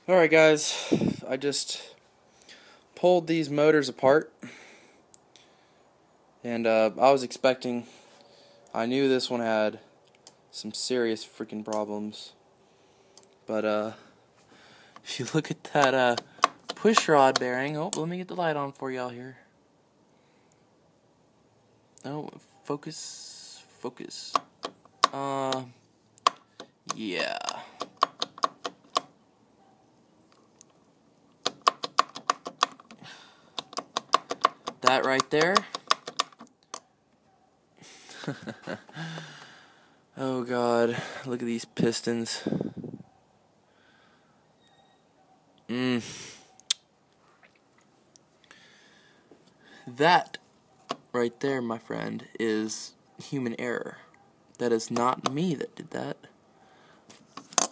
Alright guys, I just pulled these motors apart, and I was expecting, I knew this one had some serious freaking problems, but if you look at that push rod bearing, oh, let me get the light on for y'all here. Oh, focus, yeah. That right there. Oh God, look at these pistons. That right there, my friend, is human error. That is not me that did that.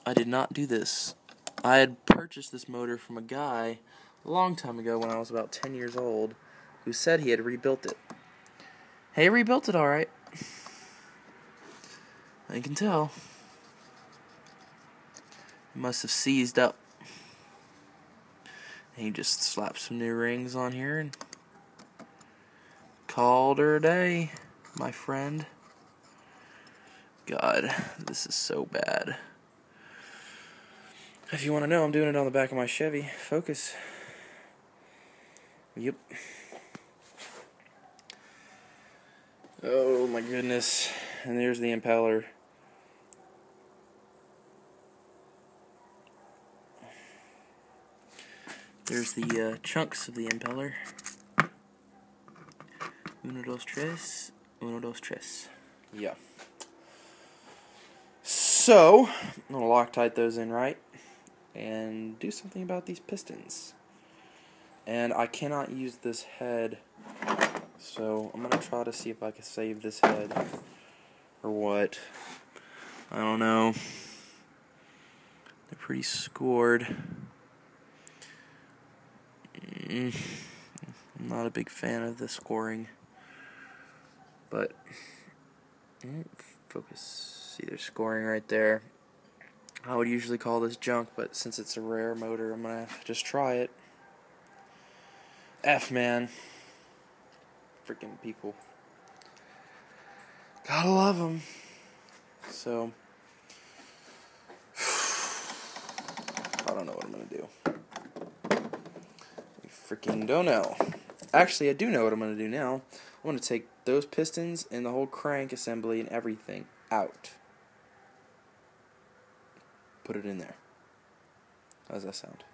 I did not do this. I had purchased this motor from a guy a long time ago when I was about 10 years old who said he had rebuilt it. He rebuilt it alright. I can tell. He must have seized up. He just slapped some new rings on here and called her a day, my friend. God, this is so bad. If you want to know, I'm doing it on the back of my Chevy Focus. Yep. Oh my goodness. And there's the impeller. There's the chunks of the impeller. Uno, dos, tres. Uno, dos, tres. Yeah. So, I'm going to Loctite those in right and do something about these pistons. And I cannot use this head, so I'm going to try to see if I can save this head or what. I don't know. They're pretty scored. I'm not a big fan of the scoring, but focus. See, they're scoring right there. I would usually call this junk, but since it's a rare motor, I'm gonna have to just try it. Man. Freaking people. Gotta love them. So, I don't know what I'm gonna do. I freaking don't know. Actually, I do know what I'm gonna do now. I'm gonna take those pistons and the whole crank assembly and everything out. Put it in there. How does that sound?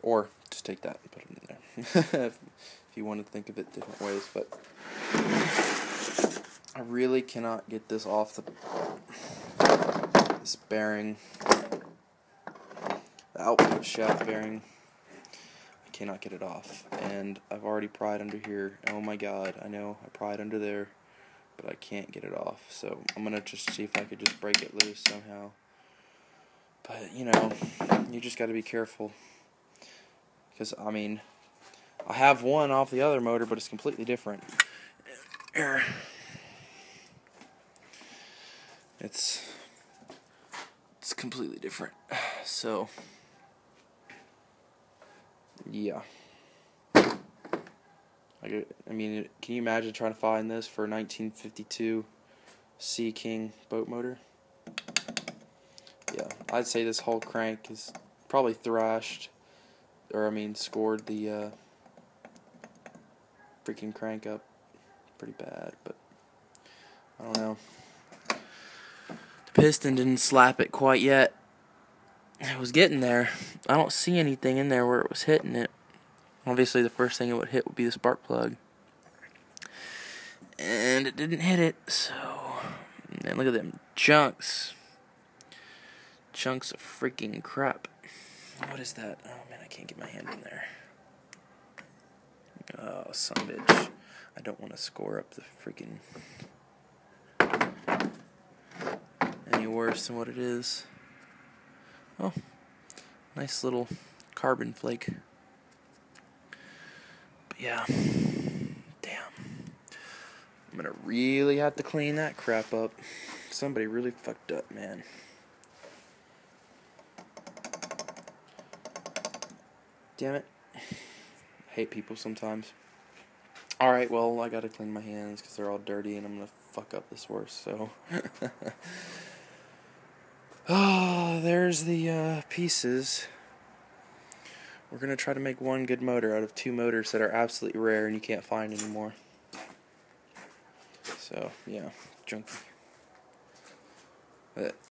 Or just take that and put it in there. if you want to think of it different ways, but I really cannot get this off this bearing, the output shaft bearing. I cannot get it off, and I've already pried under here. Oh my God, I know I pried under there, but I can't get it off. So I'm gonna just see if I could just break it loose somehow. But you know, you just got to be careful. Because, I mean, I have one off the other motor, but it's completely different. It's completely different. So, yeah. I mean, can you imagine trying to find this for a 1952 Sea King boat motor? Yeah, I'd say this whole crank is probably thrashed. Or, I mean, scored the freaking crank up pretty bad, but I don't know. The piston didn't slap it quite yet. It was getting there. I don't see anything in there where it was hitting it. Obviously, the first thing it would hit would be the spark plug. And it didn't hit it, so... Man, look at them chunks. Chunks of freaking crap. What is that? Oh, man, I can't get my hand in there. Oh, son of a bitch. I don't want to score up the freaking... any worse than what it is. Oh, nice little carbon flake. But yeah, damn. I'm gonna really have to clean that crap up. Somebody really fucked up, man. Damn it. I hate people sometimes. Alright, well, I gotta clean my hands because they're all dirty and I'm gonna fuck up this worse, so. Oh, there's the pieces. We're gonna try to make one good motor out of 2 motors that are absolutely rare and you can't find anymore. So, yeah, junky.